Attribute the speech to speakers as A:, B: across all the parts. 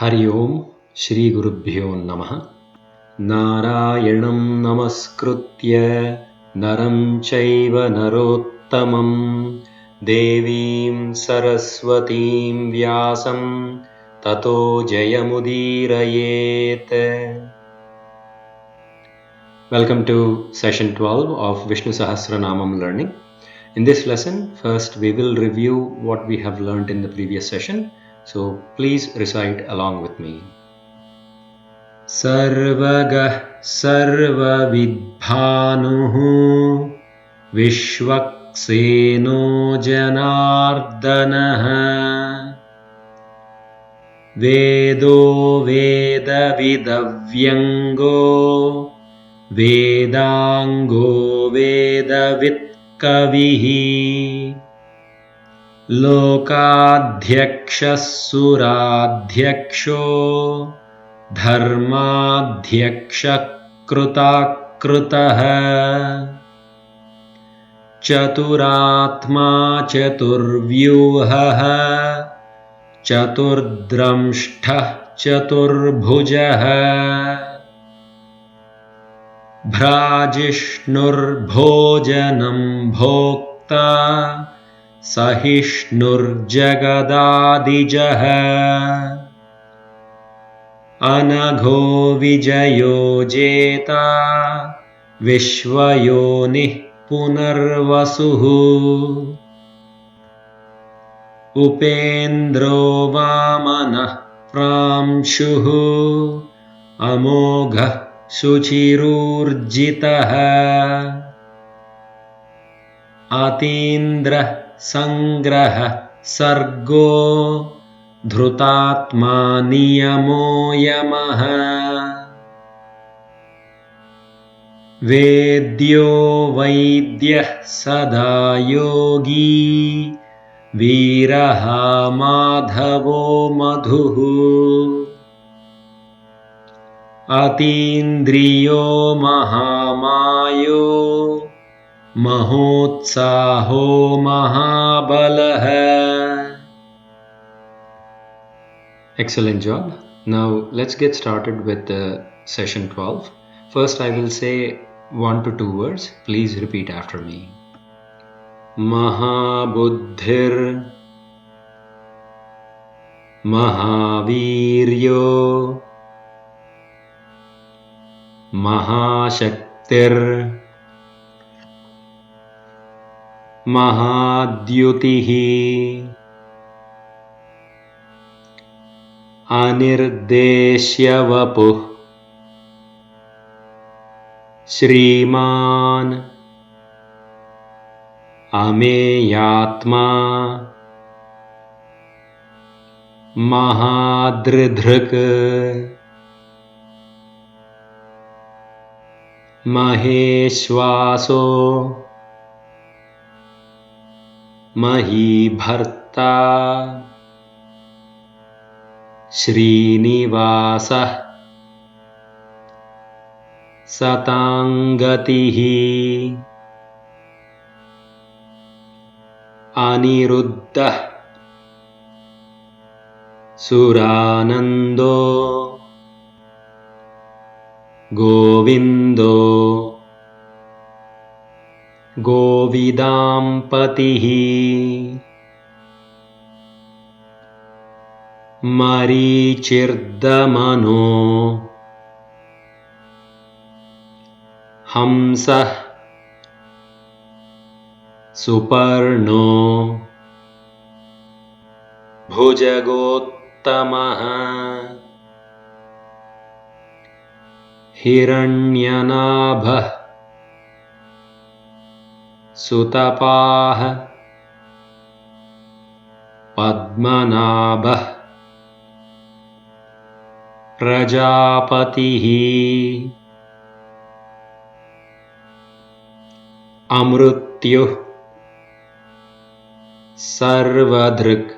A: हरि ओम श्री गुरुभ्यो नमः। नारायणं नमस्कृत्य नरं चैव नरोत्तमं देवीं सरस्वतीं व्यासं ततो जयमुदीरयेत्। Welcome to session 12 of Vishnu Sahasranamam learning. In this lesson, first we will review what we have learned in the previous session. So please recite along with me. सर्वगः सर्वविद्भानुः विश्वक्सेनो जनार्दनः वेदो वेदविदव्यङ्गो वेदाङ्गो वेदवित्कविः लोकाध्यक्षः सुराध्यक्षो धर्माध्यक्षः कृताकृतः चतुरात्मा चतुर्व्यूहः चतुर्द्रंष्टः चतुर्भुजः भ्राजिष्णुर्भोजनं भोक्ता सहिष्णुर्जगदादिजः अनघो विजयो जेता विश्वयोनिः पुनर्वसुः उपेन्द्रो वामनः प्रांशुः अमोघः शुचिरूर्जितः अतीन्द्रः संग्रहः सर्गो धृतात्मा नियमो यमः वेद्यो वैद्यः सदा योगी वीरः माधवो मधुः अतीन्द्रियो महामायो महोत्साहो महाबलः. Excellent job. Now let's get started with session 12. First I will say 1 to 2 words. Please repeat after me. Mahabuddhir Mahaviryo Mahashaktir Mahadyutihi अनिर्देश्यवपुः श्रीमान् अमेयात्मा महादृधृक् महेश्वासो महीभर्ता श्रीनिवासः सताङ्गतिः अनिरुद्धः सुरानन्दो गोविन्दो गोविदाम्पतिः मरीचिर्दमनो हंसः सुपर्णो भुजगोत्तमः हिरण्यनाभः सुतपाः पद्मनाभः प्रजापतिः अमृत्युः सर्वधृक्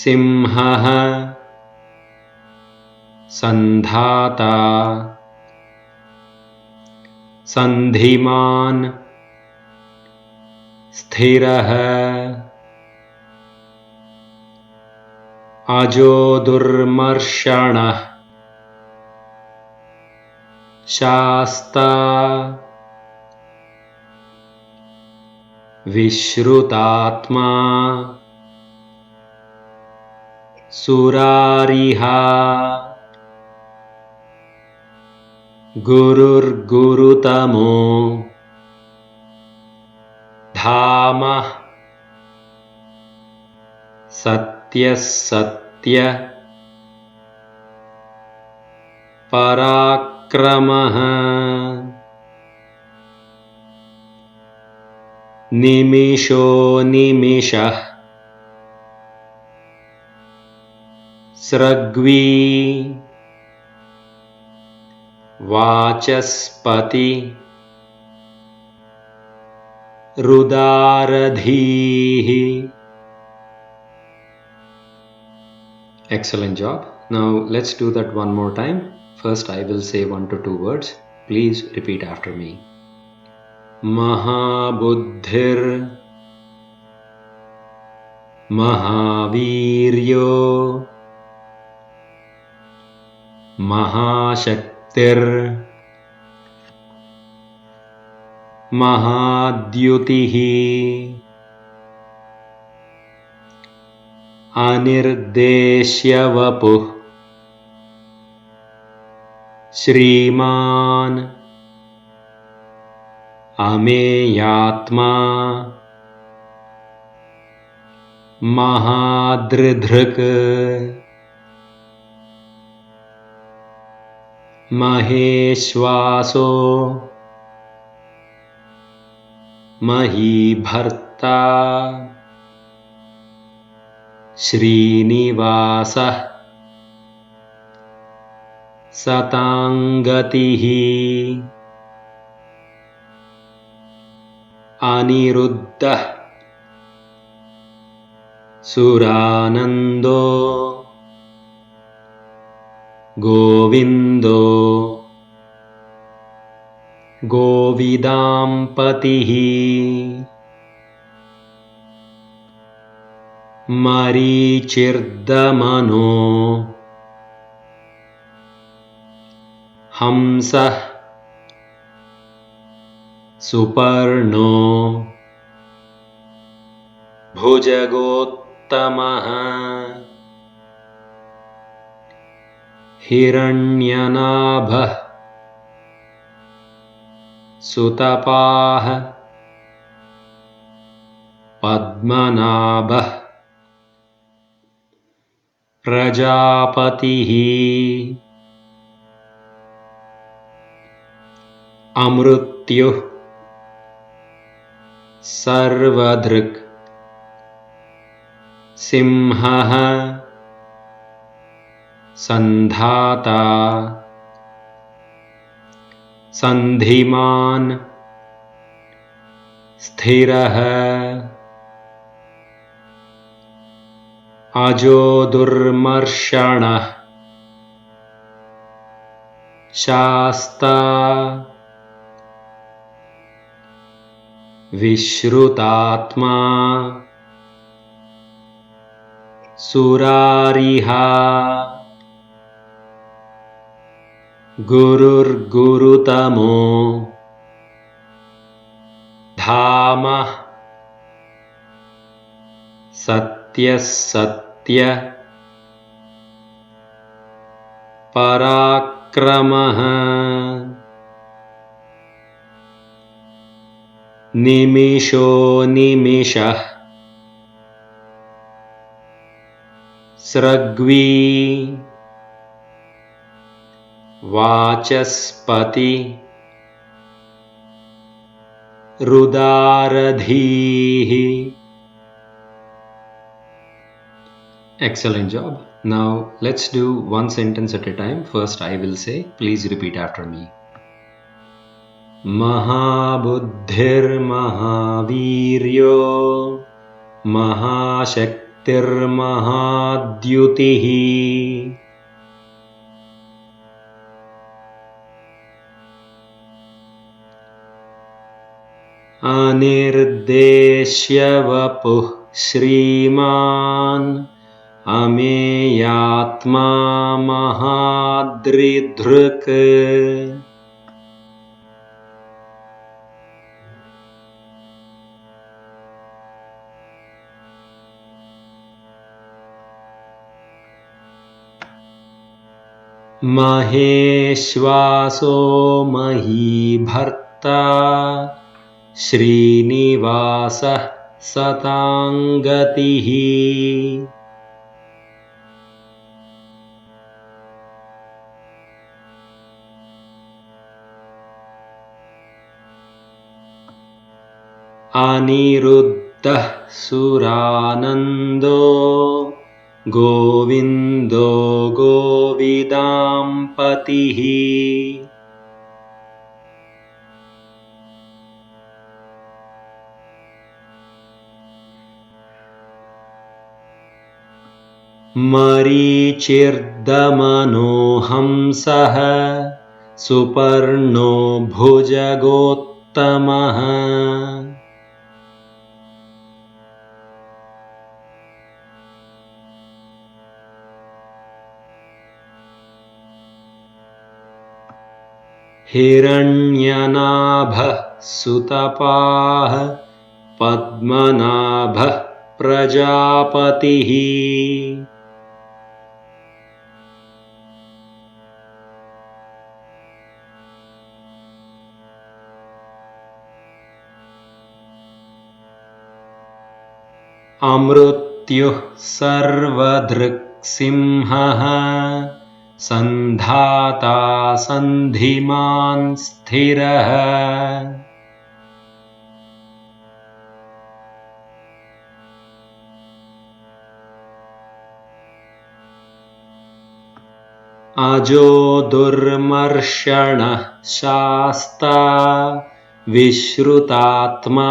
A: सिंहः संधाता संधिमान् स्थिरः अजो दुर्मर्षणः शास्ता विश्रुतात्मा सुरारिहा गुरुर्गुरुतमो धामः सत्यः सत्य पराक्रमः निमिषो निमिषः स्रग्वी वाचस्पति रुदारधीः. Excellent job. Now let's do that one more time. First I will say 1 to 2 words. Please repeat after me. Mahabuddhir Mahaviryo Mahashaktir Mahadyutihi Anirdeshyawapuh Shriman Ameyatma Mahadridhrik Maheshwaso Mahibharta Srinivasah Satangatihi Aniruddhah Suranando Govindo Govidampatihi Marichirdamano Hamsah Suparno Bhujagottamah Hiranyanabhah Sutapah Padmanabhah Prajapatihi Amrutyuh Sarvadrik Simhah Sandhata Sandhiman Sthirah Ajo Durmarshanah Shasta Vishrutatma Surariha Gururgurutamo Dhamah Satyah Satya Parakramah Nimisho Nimishah Sragvi Vachaspati Rudaradhihi. Excellent job. Now let's do one sentence at a time. First I will say, please repeat after me. Mahabuddhir Mahaviryo Mahashaktir Mahadyutihi Anirdeshyawapuh Shriman अमेयात्मा महाद्रिधृक् महेश्वासो महीभर्ता श्रीनिवासः सताङ्गतिः अनिरुद्धः सुरानन्दो गोविन्दो गोविदाम्पतिः मरीचिर्दमनो हंसः सुपर्णो भुजगोत्तमः हिरण्यनाभः सुतपाः पद्मनाभः प्रजापतिः अमृत्युः सर्वदृक्सिंहः सन्धाता सन्धिमान् स्थिरः अजो दुर्मर्षणः शास्ता विश्रुतात्मा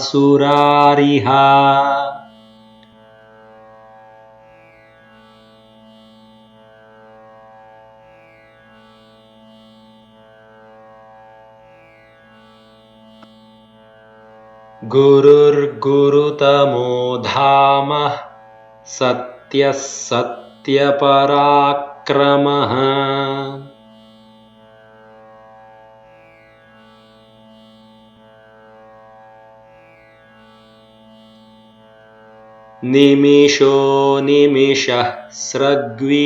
A: सुरारिः गुरुर्गुरुतमो धामः सत्यः सत्यपराक्रमः निमिषो निमिषः स्रग्वी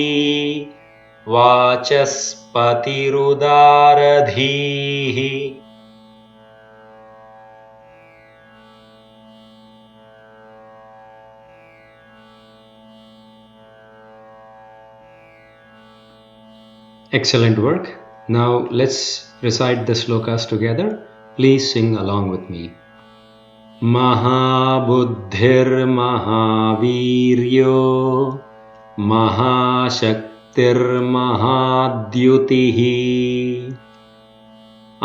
A: वाचस्पतिरुदारधीः Excellent work. Now let's recite the slokas together. Please sing along with me. महाबुद्धिर्महावीर्यो महाशक्तिर्महाद्युतिः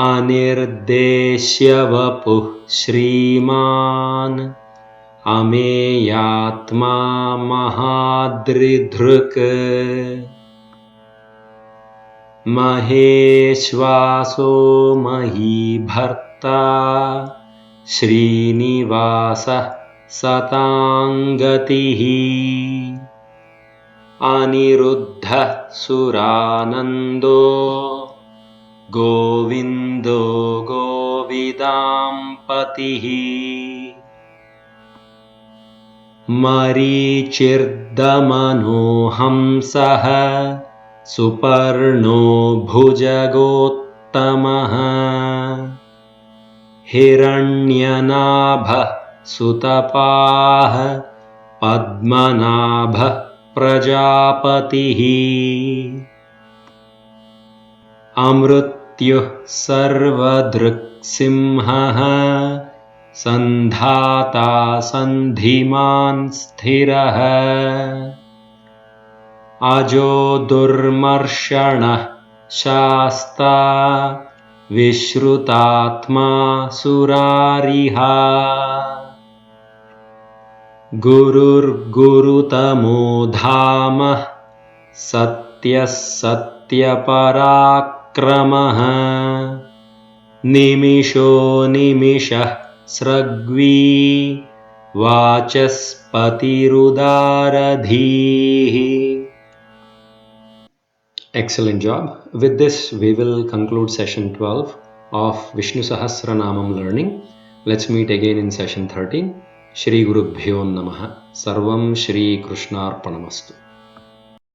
A: अनिर्देश्यवपुः श्रीमान् अमेयात्मा महाद्रिधृक् महेश्वासो महीभर्ता श्रीनिवासः सताङ्गतिः अनिरुद्धः सुरानन्दो गोविन्दो गोविदाम्पतिः मरीचिर्दमनो हंसः सुपर्णो भुजगोत्तमः हिरण्यनाभः सुतपाः पद्मनाभः प्रजापतिः अमृत्युः सर्वदृक्सिंहः सन्धाता सन्धिमान् स्थिरः अजो दुर्मर्षणः शास्ता विश्रुतात्मा सुरारिः गुरुर्गुरुतमो धामः सत्यः सत्यपराक्रमः निमिषो निमिषः स्रग्वी Vachaspatirudaradhihi. Excellent job. With this, we will conclude session 12 of Vishnu Sahasranamam learning. Let's meet again in session 13. Shri Gurubhyo Namaha. Sarvam Shri Krishnarpanamastu.